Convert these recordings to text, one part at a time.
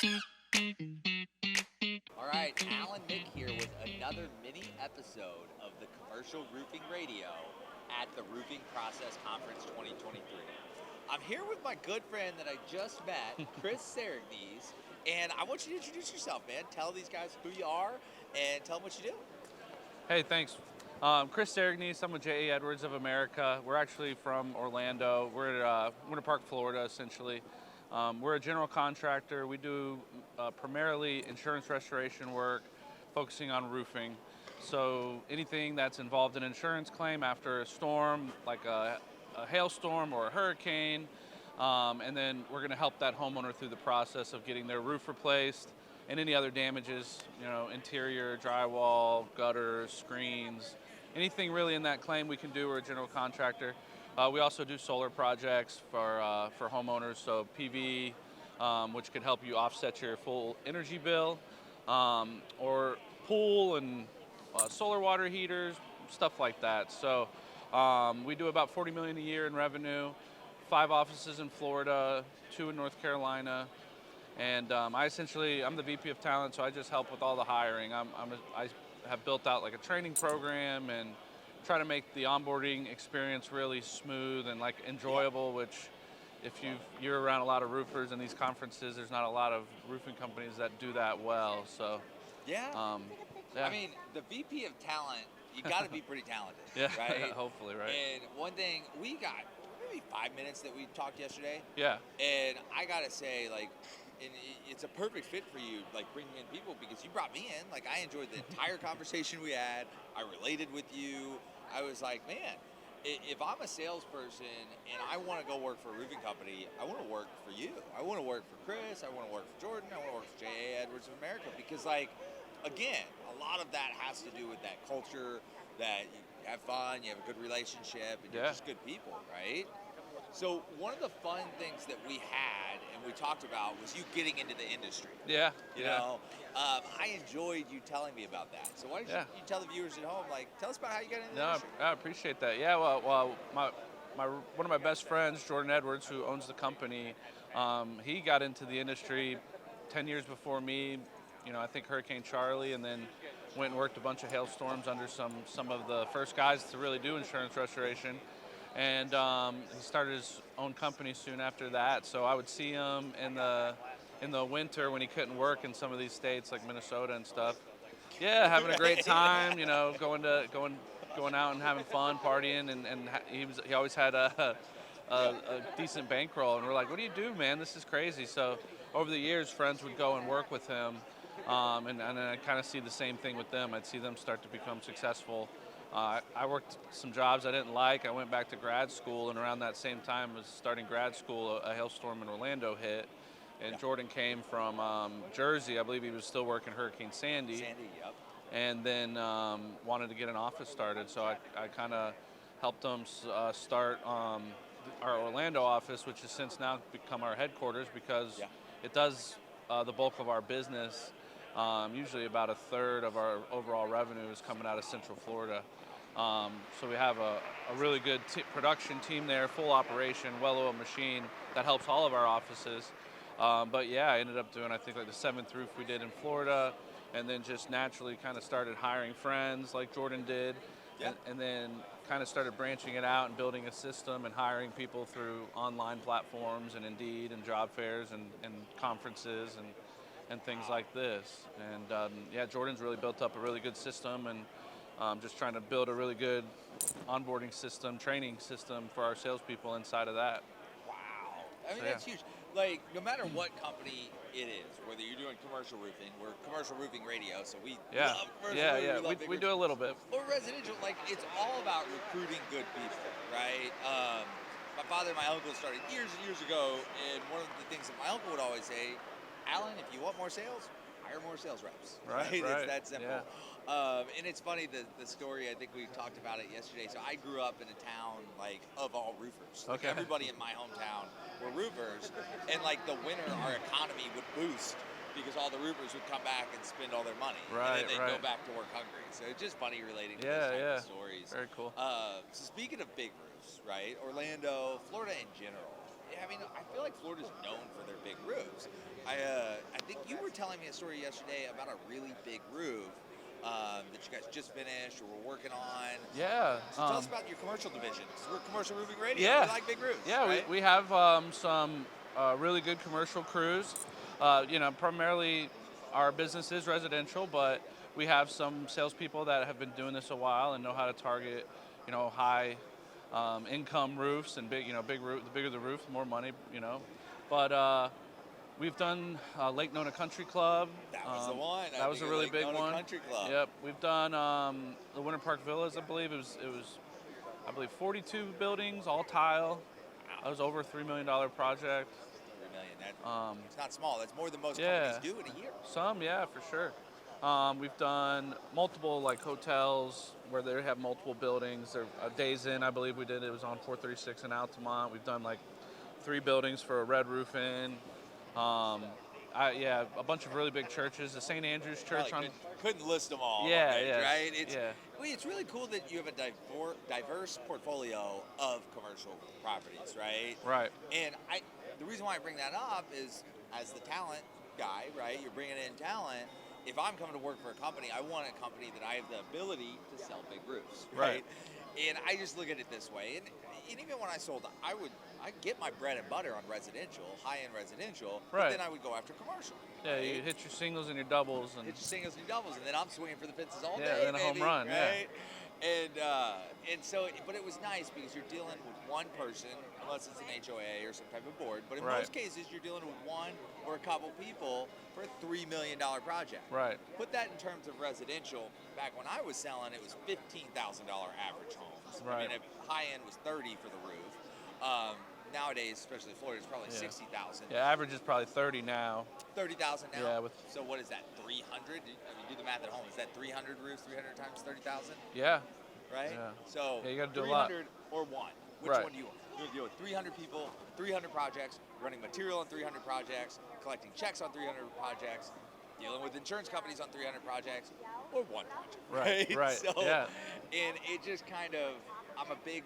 All right, Alan Mick here with another mini episode of the Commercial Roofing Radio at the Roofing Process Conference 2023. I'm here with my good friend that I just met, Chris Serignese, and I want you to introduce yourself, man. Tell these guys who you are and tell them what you do. Hey, thanks. Chris Serignese, I'm with J.A. Edwards of America. We're actually from Orlando. We're at Winter Park, Florida, essentially. We're a general contractor. We do primarily insurance restoration work, focusing on roofing. So anything that's involved in an insurance claim after a storm, like a hailstorm or a hurricane, and then we're going to help that homeowner through the process of getting their roof replaced and any other damages, interior, drywall, gutters, screens, anything really in that claim we can do. We're a general contractor. We also do solar projects for homeowners, so PV, which could help you offset your full energy bill, or pool and solar water heaters, stuff like that. So we do about $40 million a year in revenue, 5 offices in Florida, 2 in North Carolina. And I'm the VP of talent, so I just help with all the hiring. I have built out like a training program and try to make the onboarding experience really smooth and like enjoyable, which if you're around a lot of roofers in these conferences, there's not a lot of roofing companies that do that well. So Yeah. yeah. I mean, the VP of talent, you got to be pretty talented, Yeah, right? hopefully, right. And one thing, we got maybe 5 minutes that we talked yesterday. Yeah. And I got to say, and it's a perfect fit for you, like bringing in people, because you brought me in. Like, I enjoyed the entire conversation we had. I related with you. I was like, man, if I'm a salesperson and I want to go work for a roofing company, I want to work for you. I want to work for Chris. I want to work for Jordan. I want to work for J.A. Edwards of America, because, like, again, a lot of that has to do with that culture, that you have fun, you have a good relationship, and you're just good people, right? So one of the fun things that we had and we talked about was you getting into the industry. Yeah. You know, I enjoyed you telling me about that. So why don't you tell the viewers at home, like, tell us about how you got into the industry. I appreciate that. Yeah, well, one of my best friends, Jordan Edwards, who owns the company, he got into the industry 10 years before me. I think Hurricane Charlie, and then went and worked a bunch of hailstorms under some of the first guys to really do insurance restoration. And he started his own company soon after that. So I would see him in the winter when he couldn't work in some of these states like Minnesota and stuff. Yeah, having a great time. Going out and having fun, partying, and he always had a decent bankroll. And we're like, what do you do, man? This is crazy. So over the years, friends would go and work with him, and I kind of see the same thing with them. I'd see them start to become successful. I worked some jobs I didn't like. I went back to grad school, and around that same time as starting grad school, a hailstorm in Orlando hit, and Jordan came from Jersey. I believe he was still working Hurricane Sandy. And then wanted to get an office started. So I kind of helped him start our Orlando office, which has since now become our headquarters, because it does the bulk of our business. Usually about a third of our overall revenue is coming out of Central Florida. So we have a really good production team there, full operation, well-oiled machine that helps all of our offices. But yeah, I ended up doing, I think, like the 7th roof we did in Florida, and then just naturally kind of started hiring friends like Jordan did, and then kind of started branching it out and building a system and hiring people through online platforms and Indeed and job fairs and conferences and things like this. And Jordan's really built up a really good system, and just trying to build a really good onboarding system, training system for our salespeople inside of that. Wow. I mean, that's huge. Like, no matter what company it is, whether you're doing commercial roofing, we're commercial roofing radio, so we love commercial roofing. We do a little bit. Or residential, like, it's all about recruiting good people, right? My father and my uncle started years and years ago, and one of the things that my uncle would always say, Alan, if you want more sales, hire more sales reps. Right. It's that simple. Yeah. And it's funny, the story, I think we talked about it yesterday. So I grew up in a town, like, of all roofers. Like, everybody in my hometown were roofers. And, like, the winter, our economy would boost because all the roofers would come back and spend all their money. And then they'd go back to work hungry. So it's just funny relating to those type of stories. Very cool. So speaking of big roofs, right? Orlando, Florida in general. I mean, I feel like Florida's known for their big roofs. I think you were telling me a story yesterday about a really big roof that you guys just finished or were working on. Yeah. So tell us about your commercial division. 'Cause we're commercial roofing radio. Yeah. We like big roofs. Yeah, right? we have some really good commercial crews. Primarily our business is residential, but we have some salespeople that have been doing this a while and know how to target, high income roofs and big roof. The bigger the roof, the more money, But we've done Lake Nona Country Club. That was the one. That was a really Lake big Nona one. Country Club. Yep. We've done the Winter Park Villas. I believe it was 42 buildings, all tile. That was over a $3 million project. $3 million. It's not small. That's more than most Yeah. companies do in a year. Some, yeah, for sure. We've done multiple hotels where they have multiple buildings. Days Inn, I believe we did. It was on 436 in Altamont. We've done 3 buildings for a Red Roof Inn. A bunch of really big churches. The St. Andrew's Church couldn't list them all. Yeah, page, yeah, right? it's really cool that you have a diverse portfolio of commercial properties, right? Right. And the reason why I bring that up is, as the talent guy, right? You're bringing in talent. If I'm coming to work for a company, I want a company that I have the ability to sell big roofs, right? And I just look at it this way. And even when I sold, I get my bread and butter on residential, high-end residential, but then I would go after commercial. Yeah, right? you hit your singles and your doubles. Hit your singles and your doubles, and then I'm swinging for the fences all day, then a home run, right? And so, but it was nice because you're dealing with one person, unless it's an HOA or some type of board. But in most cases, you're dealing with one or a couple people for a $3 million project. Right. Put that in terms of residential. Back when I was selling, it was $15,000 average homes. Right. I mean, high end was $30,000 for the roof. Nowadays, especially in Florida, it's probably $60,000. Yeah, average is probably 30 now. 30,000 now. Yeah. So what is that? 300? I mean, do the math at home. Is that 300 roofs? 300 times 30,000? Yeah. Right. Yeah. So you got to do a lot. 300 or one. Which one do you want? You deal with 300 people, 300 projects, running material on 300 projects, collecting checks on 300 projects, dealing with insurance companies on 300 projects, or one project. Right. So, yeah. And it just kind of, I'm a big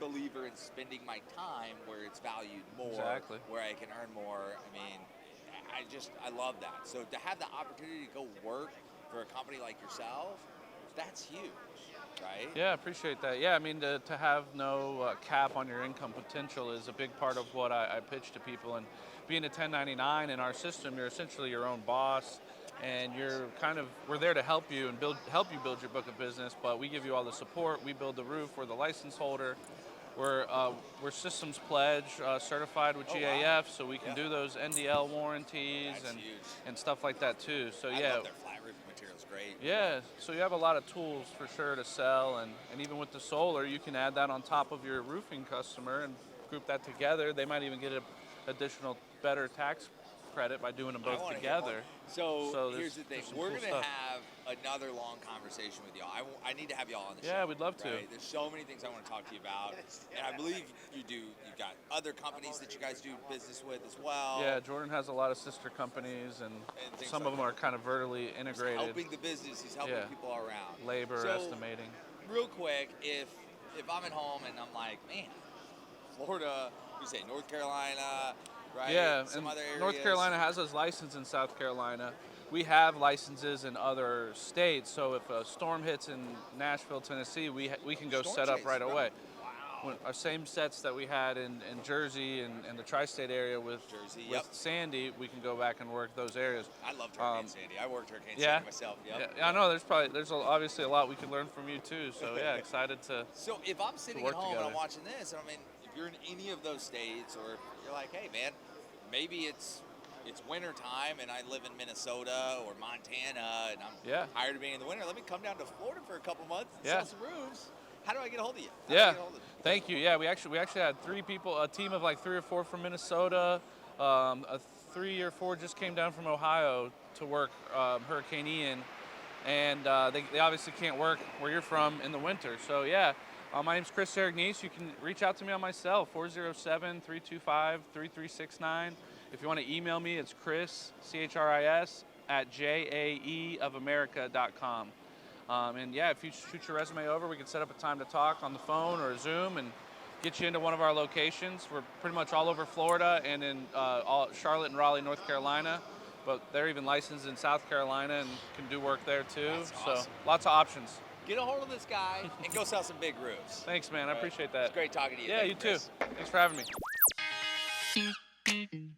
believer in spending my time where it's valued more, Exactly. where I can earn more. I mean, I love that. So to have the opportunity to go work for a company like yourself, that's huge, right? Yeah, I appreciate that. Yeah, I mean, to have no cap on your income potential is a big part of what I pitch to people. And being a 1099 in our system, you're essentially your own boss, and we're there to help you and help you build your book of business. But we give you all the support. We build the roof. We're the license holder. We're Systems Pledge certified with GAF, so we can do those NDL warranties and stuff like that too. So I love their flat roof material's great. Yeah, so you have a lot of tools for sure to sell, and even with the solar, you can add that on top of your roofing customer and group that together. They might even get an additional better tax credit by doing them both together. So here's the thing. We're going to have another long conversation with y'all. I need to have y'all on the show. Yeah, we'd love to. Right? There's so many things I want to talk to you about. And I believe you've got other companies that you guys do business with as well. Yeah, Jordan has a lot of sister companies, and some of them are kind of vertically integrated. He's helping the business. He's helping people around. Labor, estimating. Real quick, if I'm at home and I'm like, man, Florida, you say North Carolina, right? Yeah, some and other areas. North Carolina has us licensed in South Carolina. We have licenses in other states, so if a storm hits in Nashville, Tennessee, we can go set up right away. Wow. Our same sets that we had in Jersey and the tri-state area with Sandy, we can go back and work those areas. I loved Hurricane Sandy. I worked Hurricane Sandy myself. Yeah, I know. There's obviously a lot we can learn from you too. So yeah, excited to. So if I'm sitting at home and I'm watching this, I mean, if you're in any of those states, or you're like, hey man, maybe it's winter time and I live in Minnesota or Montana and I'm tired of being in the winter. Let me come down to Florida for a couple months and sell some roofs. How do I get a hold of you? Thank you. Yeah, we actually had 3 people, a team of 3 or 4 from Minnesota. 3 or 4 just came down from Ohio to work Hurricane Ian, and they obviously can't work where you're from in the winter. So yeah, my name's Chris Serignese. You can reach out to me on my cell, 407-325-3369. If you want to email me, it's Chris, CHRIS, @jaeofamerica.com. And yeah, if you shoot your resume over, we can set up a time to talk on the phone or Zoom and get you into one of our locations. We're pretty much all over Florida and in Charlotte and Raleigh, North Carolina. But they're even licensed in South Carolina and can do work there too. That's awesome. So lots of options. Get a hold of this guy and go sell some big roofs. Thanks, man. I appreciate that. It's great talking to you. Yeah, Thank you too. Chris. Thanks for having me.